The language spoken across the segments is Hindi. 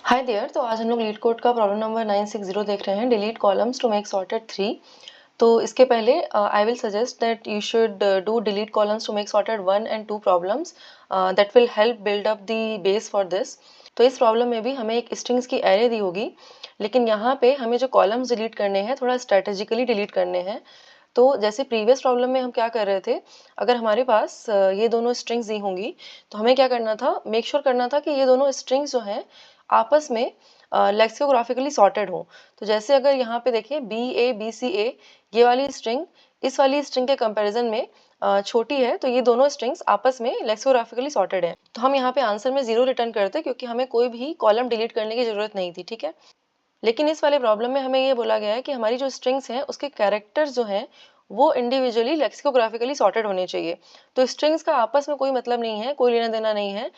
Hi there. तो आज हम लोग लीड कोड का प्रॉब्लम नंबर 960 देख रहे हैं, delete columns to make sorted 3। तो इसके पहले I will suggest that you should do delete columns to make sorted 1 and 2 problems that will help build up the base for this. तो इस प्रॉब्लम में भी हमें एक स्ट्रिंग्स की एरे दी होगी, लेकिन यहाँ पे हमें जो कॉलम्स डिलीट करने हैं थोड़ा स्ट्रेटेजिकली डिलीट करने हैं। तो जैसे प्रीवियस प्रॉब्लम में हम क्या कर रहे थे, अगर हमारे पास ये दोनों स्ट्रिंग्स दी होंगी तो हमें क्या करना था, मेक श्योर करना था कि ये दोनों स्ट्रिंग्स जो हैं आपस में लेक्सिकोग्राफिकली सॉर्टेड हो। तो जैसे अगर यहाँ पे देखिए BABCA, ये वाली स्ट्रिंग इस वाली स्ट्रिंग के कंपैरिजन में छोटी है, तो ये दोनों स्ट्रिंग्स आपस में लेक्सिकोग्राफिकली सॉर्टेड हैं। तो हम यहाँ पे आंसर में 0 रिटर्न करते क्योंकि हमें कोई भी कॉलम डिलीट करने की जरूरत नहीं थी, ठीक है। लेकिन इस वाले प्रॉब्लम में हमें ये बोला गया है कि हमारी जो स्ट्रिंग्स हैं उसके कैरेक्टर्स जो हैं वो इंडिविजुअली लेक्सिकोग्राफिकली सॉर्टेड होने चाहिए। तो स्ट्रिंग्स का आपस में कोई मतलब नहीं है, कोई लेना देना नहीं है,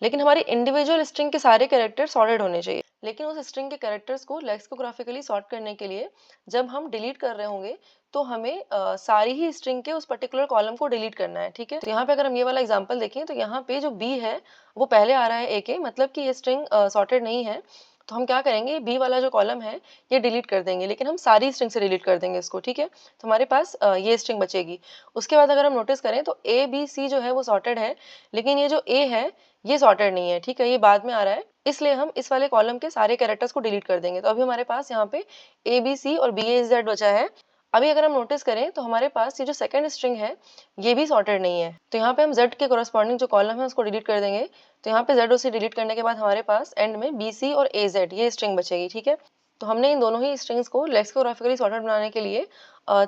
लेकिन हमारी इंडिविजुअल स्ट्रिंग के सारे कैरेक्टर सॉर्टेड होने चाहिए। लेकिन उस स्ट्रिंग के कैरेक्टर्स को लेक्सिकोग्राफिकली सॉर्ट करने के लिए जब हम डिलीट कर रहे होंगे तो हमें सारी ही स्ट्रिंग के उस पर्टिकुलर कॉलम को डिलीट करना है, ठीक है। तो यहाँ पे अगर हम ये वाला एग्जांपल देखें तो यहाँ पे जो बी है वो पहले आ रहा है ए के, मतलब कि ये स्ट्रिंग सॉर्टेड नहीं है। तो हम क्या करेंगे, बी वाला जो कॉलम है ये डिलीट कर देंगे, लेकिन हम सारी स्ट्रिंग से डिलीट कर देंगे इसको, ठीक है। तो हमारे पास ये स्ट्रिंग बचेगी। उसके बाद अगर हम नोटिस करें तो A B C जो है वो सॉर्टेड है, लेकिन ये जो A है ये सॉर्टेड नहीं है, ठीक है, ये बाद में आ रहा है, इसलिए हम इस वाले कॉलम के सारे कैरेक्टर्स को डिलीट कर देंगे। तो अभी हमारे पास यहाँ पे ABC और BAZ बचा है। अभी अगर हम नोटिस करें तो हमारे पास ये जो सेकंड स्ट्रिंग है ये भी सॉर्टेड नहीं है। तो यहाँ पे हम Z के कोरस्पॉन्डिंग जो कॉलम है उसको डिलीट कर देंगे। तो यहाँ पे Z उसे डिलीट करने के बाद हमारे पास एंड में BC और AZ ये स्ट्रिंग बचेगी, ठीक है। तो हमने इन दोनों ही स्ट्रिंग्स को लेक्सिकोग्राफिकली सॉर्टेड बनाने के लिए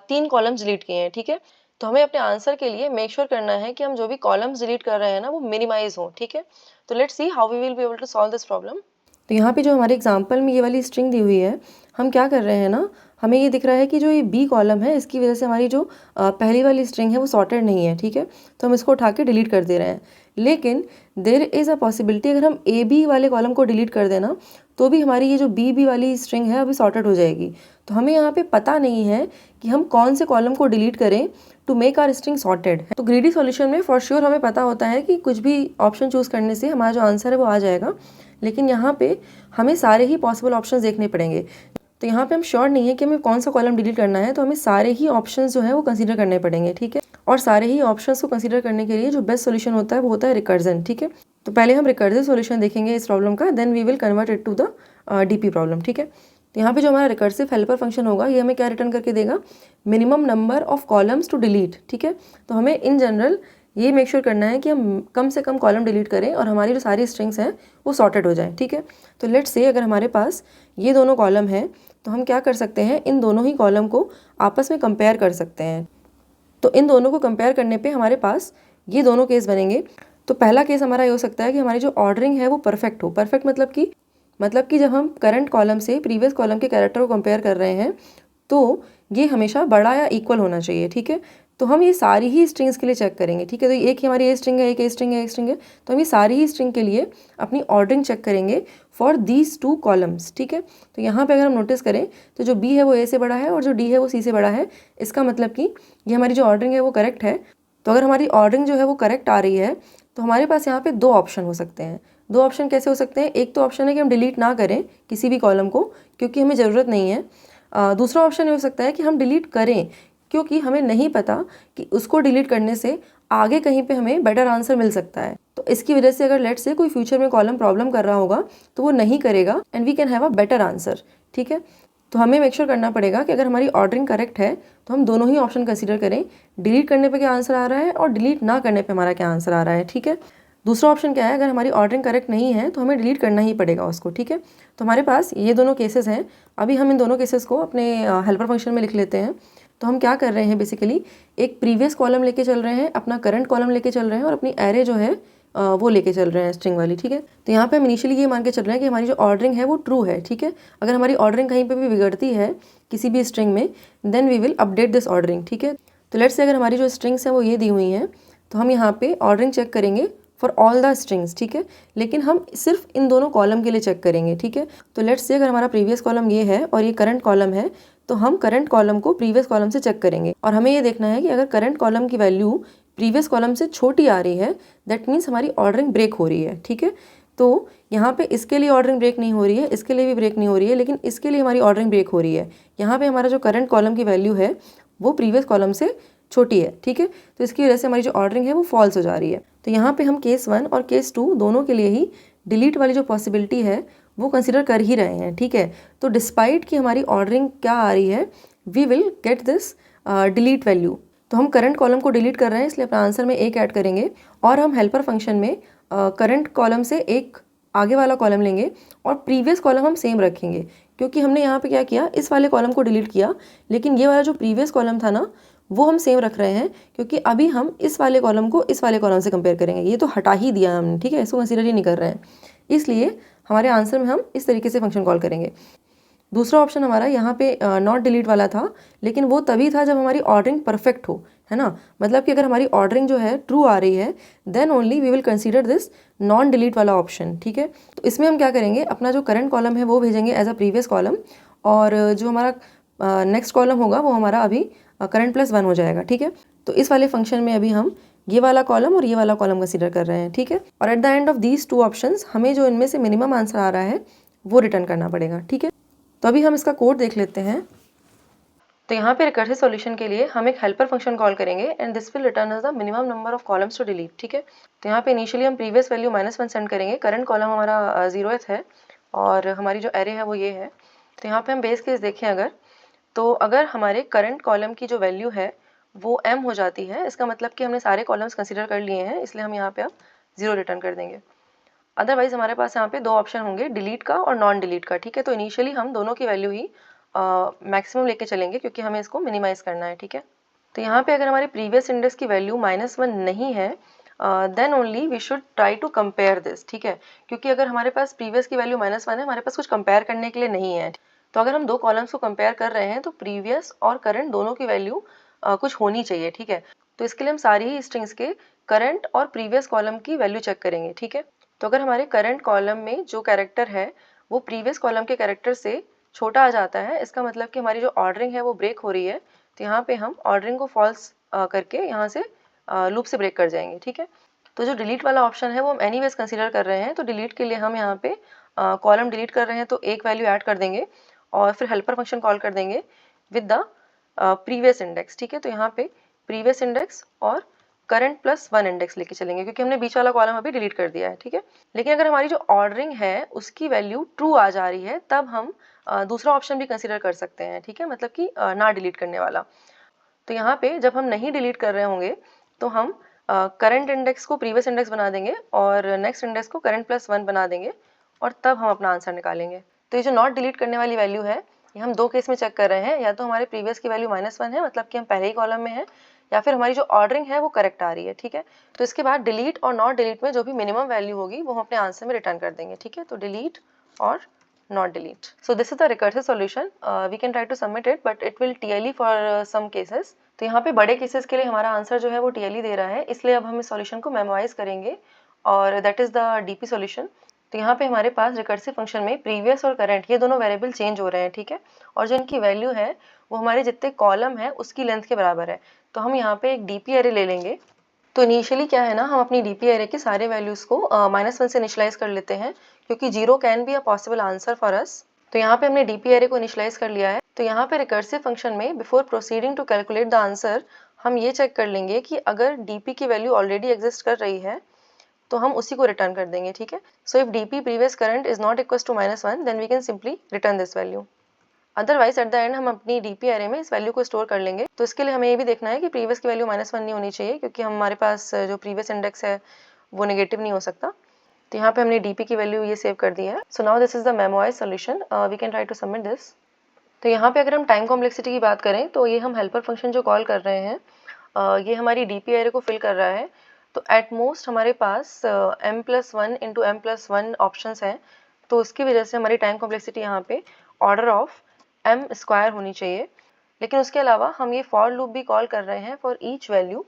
3 कॉलम्स डिलीट किए हैं, ठीक है। तो हमें अपने आंसर के लिए मेक श्योर करना है कि हम जो भी कॉलम्स डिलीट कर रहे हैं ना वो मिनिमाइज हो, ठीक है। तो let's see how we will be able to solve this problem. तो यहाँ पे जो हमारे एग्जाम्पल में ये वाली स्ट्रिंग दी हुई है, हम क्या कर रहे हैं ना, हमें ये दिख रहा है कि जो ये बी कॉलम है इसकी वजह से हमारी जो पहली वाली स्ट्रिंग है वो सॉर्टेड नहीं है, ठीक है। तो हम इसको उठा के डिलीट कर दे रहे हैं। लेकिन देर इज़ अ पॉसिबिलिटी अगर हम ए बी वाले कॉलम को डिलीट कर देना तो भी हमारी ये जो बी बी वाली स्ट्रिंग है अभी सॉर्टेड हो जाएगी। तो हमें यहाँ पे पता नहीं है कि हम कौन से कॉलम को डिलीट करें to make are string sorted. तो ग्रीडी सॉल्यूशन में फॉर श्योर हमें पता होता है कि कुछ भी ऑप्शन चूज करने से हमारा जो आंसर है वो आ जाएगा, लेकिन यहाँ पे हमें सारे ही पॉसिबल ऑप्शंस देखने पड़ेंगे। तो यहाँ पे हम श्योर नहीं है कि हमें कौन सा कॉलम डिलीट करना है, तो हमें सारे ही ऑप्शंस जो है वो कंसीडर करने पड़ेंगे, ठीक है। और सारे ही ऑप्शंस को कंसीडर करने के लिए जो बेस्ट सोल्यूशन होता है वो होता है रिकर्जन, ठीक है। तो पहले हम रिकर्सिव सोल्यूशन देखेंगे इस प्रॉब्लम का, then we will convert it to the DP problem, ठीक है। तो यहाँ पे जो हमारा रिकर्सिव हेल्पर फंक्शन होगा ये हमें क्या रिटर्न करके देगा, minimum number of columns to delete, ठीक है। तो हमें इन जनरल ये मेक श्योर करना है कि हम कम से कम कॉलम डिलीट करें और हमारी जो सारी स्ट्रिंग्स हैं वो सॉर्टेड हो जाए, ठीक है। तो लेट्स से अगर हमारे पास ये दोनों कॉलम हैं तो हम क्या कर सकते हैं, इन दोनों ही कॉलम को आपस में कंपेयर कर सकते हैं। तो इन दोनों को कंपेयर करने पे हमारे पास ये दोनों केस बनेंगे। तो पहला केस हमारा ये हो सकता है कि हमारी जो ऑर्डरिंग है वो परफेक्ट हो। परफेक्ट मतलब कि जब हम करंट कॉलम से प्रीवियस कॉलम के कैरेक्टर को कंपेयर कर रहे हैं तो ये हमेशा बड़ा या इक्वल होना चाहिए, ठीक है। तो हम ये सारी ही स्ट्रिंग्स के लिए चेक करेंगे, ठीक है। तो एक ही हमारी ए स्ट्रिंग है, एक ए स्ट्रिंग है, एक स्ट्रिंग है, तो हम ये सारी ही स्ट्रिंग के लिए अपनी ऑर्डरिंग चेक करेंगे फॉर दीज 2 कॉलम्स, ठीक है। तो यहाँ पे अगर हम नोटिस करें तो जो बी है वो ए से बड़ा है और जो डी है वो सी से बड़ा है। इसका मतलब कि ये हमारी जो ऑर्डरिंग है वो करेक्ट है। तो अगर हमारी ऑर्डरिंग जो है वो करेक्ट आ रही है तो हमारे पास यहाँ पे 2 ऑप्शन हो सकते हैं। 2 ऑप्शन कैसे हो सकते हैं, एक तो ऑप्शन है कि हम डिलीट ना करें किसी भी कॉलम को क्योंकि हमें ज़रूरत नहीं है। दूसरा ऑप्शन ये हो सकता है कि हम डिलीट करें क्योंकि हमें नहीं पता कि उसको डिलीट करने से आगे कहीं पे हमें बेटर आंसर मिल सकता है। तो इसकी वजह से अगर लेट से कोई फ्यूचर में कॉलम प्रॉब्लम कर रहा होगा तो वो नहीं करेगा and we can have a better answer, ठीक है। तो हमें मेक श्योर करना पड़ेगा कि अगर हमारी ऑर्डरिंग करेक्ट है तो हम दोनों ही ऑप्शन कंसीडर करें, डिलीट करने पे क्या आंसर आ रहा है और डिलीट ना करने पे हमारा क्या आंसर आ रहा है, ठीक है। दूसरा ऑप्शन क्या है, अगर हमारी ऑर्डरिंग करेक्ट नहीं है तो हमें डिलीट करना ही पड़ेगा उसको, ठीक है। तो हमारे पास ये दोनों केसेस हैं। अभी हम इन दोनों केसेस को अपने हेल्पर फंक्शन में लिख लेते हैं। तो हम क्या कर रहे हैं, बेसिकली एक प्रीवियस कॉलम लेके चल रहे हैं, अपना करंट कॉलम लेके चल रहे हैं और अपनी एरे जो है वो लेके चल रहे हैं स्ट्रिंग वाली, ठीक है। तो यहाँ पे हम इनिशियली ये मान के चल रहे हैं कि हमारी जो ऑर्डरिंग है वो ट्रू है, ठीक है। अगर हमारी ऑर्डरिंग कहीं पे भी बिगड़ती है किसी भी स्ट्रिंग में then we will update this ordering, ठीक है। तो लेट्स से अगर हमारी जो स्ट्रिंग्स हैं वो ये दी हुई हैं तो हम यहाँ पे ऑर्डरिंग चेक करेंगे फॉर ऑल द स्ट्रिंग्स, ठीक है। लेकिन हम सिर्फ इन दोनों कॉलम के लिए चेक करेंगे, ठीक है। तो लेट्स से अगर हमारा प्रीवियस कॉलम ये है और ये करंट कॉलम है तो हम करंट कॉलम को प्रीवियस कॉलम से चेक करेंगे और हमें ये देखना है कि अगर करंट कॉलम की वैल्यू प्रीवियस कॉलम से छोटी आ रही है दैट मीन्स हमारी ऑर्डरिंग ब्रेक हो रही है, ठीक है। तो यहाँ पे इसके लिए ऑर्डरिंग ब्रेक नहीं हो रही है, इसके लिए भी ब्रेक नहीं हो रही है, लेकिन इसके लिए हमारी ऑर्डरिंग ब्रेक हो रही है। यहाँ पे हमारा जो करंट कॉलम की वैल्यू है वो प्रीवियस कॉलम से छोटी है, ठीक है। तो इसकी वजह से हमारी जो ऑर्डरिंग है वो फॉल्स हो जा रही है। तो यहाँ पे हम केस 1 और केस 2 दोनों के लिए ही डिलीट वाली जो पॉसिबिलिटी है वो कंसिडर कर ही रहे हैं, ठीक है। तो डिस्पाइट कि हमारी ऑर्डरिंग क्या आ रही है, we will get this delete value. तो हम करंट कॉलम को डिलीट कर रहे हैं, इसलिए अपना आंसर में 1 ऐड करेंगे और हम हेल्पर फंक्शन में करंट कॉलम से एक आगे वाला कॉलम लेंगे और प्रीवियस कॉलम हम सेम रखेंगे, क्योंकि हमने यहाँ पे क्या किया, इस वाले कॉलम को डिलीट किया, लेकिन ये वाला जो प्रीवियस कॉलम था ना वो हम सेम रख रहे हैं, क्योंकि अभी हम इस वाले कॉलम को इस वाले कॉलम से कंपेयर करेंगे। ये तो हटा ही दिया हमने, ठीक है, इसको कंसीडर ही नहीं कर रहे हैं, इसलिए हमारे आंसर में हम इस तरीके से फंक्शन कॉल करेंगे। दूसरा ऑप्शन हमारा यहाँ पे नॉट डिलीट वाला था, लेकिन वो तभी था जब हमारी ऑर्डरिंग परफेक्ट हो, है ना। मतलब कि अगर हमारी ऑर्डरिंग जो है ट्रू आ रही है, then only we will consider this non delete वाला ऑप्शन, ठीक है। तो इसमें हम क्या करेंगे, अपना जो करंट कॉलम है वो भेजेंगे एज अ प्रीवियस कॉलम, और जो हमारा नेक्स्ट कॉलम होगा वो हमारा अभी करंट +1 हो जाएगा, ठीक है। तो इस वाले फंक्शन में अभी हम ये वाला कॉलम और ये वाला कॉलम कंसीडर कर रहे हैं, ठीक है। और eight the end of these 2 options हमें जो इनमें से मिनिमम आंसर आ रहा है वो रिटर्न करना पड़ेगा, ठीक है। तो अभी हम इसका कोड देख लेते हैं। तो यहाँ पे रिकर्सिव सॉल्यूशन के लिए हम एक हेल्पर फंक्शन कॉल करेंगे and this will return us the minimum number of columns to delete, ठीक है। तो यहाँ पे इनिशियली हम प्रीवियस वैल्यू -1 सेंड करेंगे, करंट कॉलम हमारा 0th है और हमारी जो एरे है वो ये है। तो यहाँ पे हम बेस केस देखें अगर, तो अगर हमारे करंट कॉलम की जो वैल्यू है वो m हो जाती है, इसका मतलब कि हमने सारे कॉलम्स कंसिडर कर लिए हैं, इसलिए हम यहाँ पे अब 0 रिटर्न कर देंगे। अदरवाइज हमारे पास यहाँ पे 2 ऑप्शन होंगे, डिलीट का और नॉन डिलीट का, ठीक है। तो इनिशियली हम दोनों की वैल्यू ही मैक्सिमम लेके चलेंगे, क्योंकि हमें इसको मिनिमाइज करना है, ठीक है। तो यहाँ पे अगर हमारे प्रीवियस इंडेक्स की वैल्यू -1 नहीं है, then only we should try to compare this, ठीक है। क्योंकि अगर हमारे पास प्रीवियस की वैल्यू -1 है, हमारे पास कुछ कंपेयर करने के लिए नहीं है। तो अगर हम 2 कॉलम्स को कंपेयर कर रहे हैं तो प्रीवियस और करंट दोनों की वैल्यू कुछ होनी चाहिए, ठीक है। तो इसके लिए हम सारी ही स्ट्रिंग्स के करंट और प्रीवियस कॉलम की वैल्यू चेक करेंगे, ठीक है। तो अगर हमारे करंट कॉलम में जो कैरेक्टर है वो प्रीवियस कॉलम के कैरेक्टर से छोटा आ जाता है, इसका मतलब कि हमारी जो ऑर्डरिंग है वो ब्रेक हो रही है। तो यहाँ पे हम ऑर्डरिंग को फॉल्स करके यहाँ से लूप से ब्रेक कर जाएंगे, ठीक है। तो जो डिलीट वाला ऑप्शन है वो हम एनीवेज कंसीडर कर रहे हैं, तो डिलीट के लिए हम यहाँ पे कॉलम डिलीट कर रहे हैं तो एक वैल्यू ऐड कर देंगे और फिर हेल्पर फंक्शन कॉल कर देंगे विद द प्रीवियस इंडेक्स, ठीक है। तो यहाँ पे प्रीवियस इंडेक्स और करंट +1 इंडेक्स लेके चलेंगे, क्योंकि हमने बीच वाला कॉलम अभी डिलीट कर दिया है, ठीक है। लेकिन अगर हमारी जो ऑर्डरिंग है उसकी वैल्यू ट्रू आ जा रही है, तब हम दूसरा ऑप्शन भी कंसीडर कर सकते हैं, ठीक है, मतलब कि ना डिलीट करने वाला। तो यहाँ पे जब हम नहीं डिलीट कर रहे होंगे तो हम करंट इंडेक्स को प्रीवियस इंडेक्स बना देंगे और नेक्स्ट इंडेक्स को करंट +1 बना देंगे और तब हम अपना आंसर निकालेंगे। तो ये जो नॉट डिलीट करने वाली वैल्यू है, ये हम 2 केस में चेक कर रहे हैं, या तो हमारे प्रीवियस की वैल्यू -1 है, मतलब कि हम पहले ही कॉलम में है, या फिर हमारी जो ऑर्डरिंग है वो करेक्ट आ रही है, ठीक है। तो इसके बाद डिलीट और नॉट डिलीट में जो भी मिनिमम वैल्यू होगी वो हम अपने आंसर में रिटर्न कर देंगे, ठीक है। तो डिलीट और not delete. So this is the recursive solution. We can try to submit it, but it will TLE for some cases. तो यहाँ पे बड़े केसेस के लिए हमारा आंसर जो है वो TLE दे रहा है, इसलिए अब हम इस सॉल्यूशन को मेमोराइज करेंगे और that is the DP solution. तो यहाँ पे हमारे पास रिकर्सिव फंक्शन में प्रीवियस और करंट ये दोनों वेरिएबल चेंज हो रहे हैं, ठीक है। और जो इनकी वैल्यू है वो हमारे जितने कॉलम है उसकी लेंथ के बराबर है। तो हम यहाँ पे एक DP एरे ले लेंगे। तो इनिशियली क्या है ना, हम अपनी DP एरे के सारे वैल्यूज़ को -1 से इनिशियलाइज कर लेते हैं, क्योंकि 0 can be a possible answer for us. तो यहाँ पे हमने DP एरे को इनिशियलाइज कर लिया है। तो यहाँ पे रिकर्सिव फंक्शन में before proceeding to calculate the answer हम ये चेक कर लेंगे कि अगर DP की वैल्यू ऑलरेडी एग्जिस्ट कर रही है तो हम उसी को रिटर्न कर देंगे, ठीक है। So if DP previous current is not equal to -1, then we can simply return this value. Otherwise at the end हम अपनी DP एरे में इस वैल्यू को स्टोर कर लेंगे। तो इसके लिए हमें ये भी देखना है कि प्रीवियस की वैल्यू -1 नहीं होनी चाहिए, क्योंकि हमारे पास जो प्रीवियस इंडेक्स है वो नेगेटिव नहीं हो सकता। तो यहाँ पे हमने DP की वैल्यू ये सेव कर दी है। So now this is the memorized solution, we can try to submit this. तो यहाँ पे अगर हम टाइम कॉम्प्लेक्सिटी की बात करें तो ये हम हेल्पर फंक्शन जो कॉल कर रहे हैं ये हमारी DP एरे को फिल कर रहा है। तो एट मोस्ट हमारे पास m+1 इंटू m+1 ऑप्शंस हैं, तो उसकी वजह से हमारी टाइम कॉम्प्लेक्सिटी यहाँ पे ऑर्डर ऑफ m² होनी चाहिए। लेकिन उसके अलावा हम ये फॉर लूप भी कॉल कर रहे हैं फॉर ईच वैल्यू,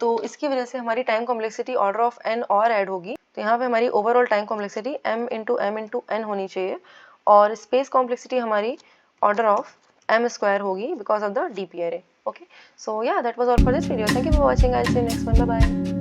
तो इसकी वजह से हमारी time complexity order of n और ऐड होगी। तो यहाँ पे हमारी ओवरऑल टाइम कॉम्प्लेक्सिटी m×n होनी चाहिए और स्पेस कॉम्प्लेक्सिटी हमारी ऑर्डर ऑफ m² होगी because of the DP array. Okay, so yeah, that was all for this video. Thank you for watching. I'll see you next one. Bye bye.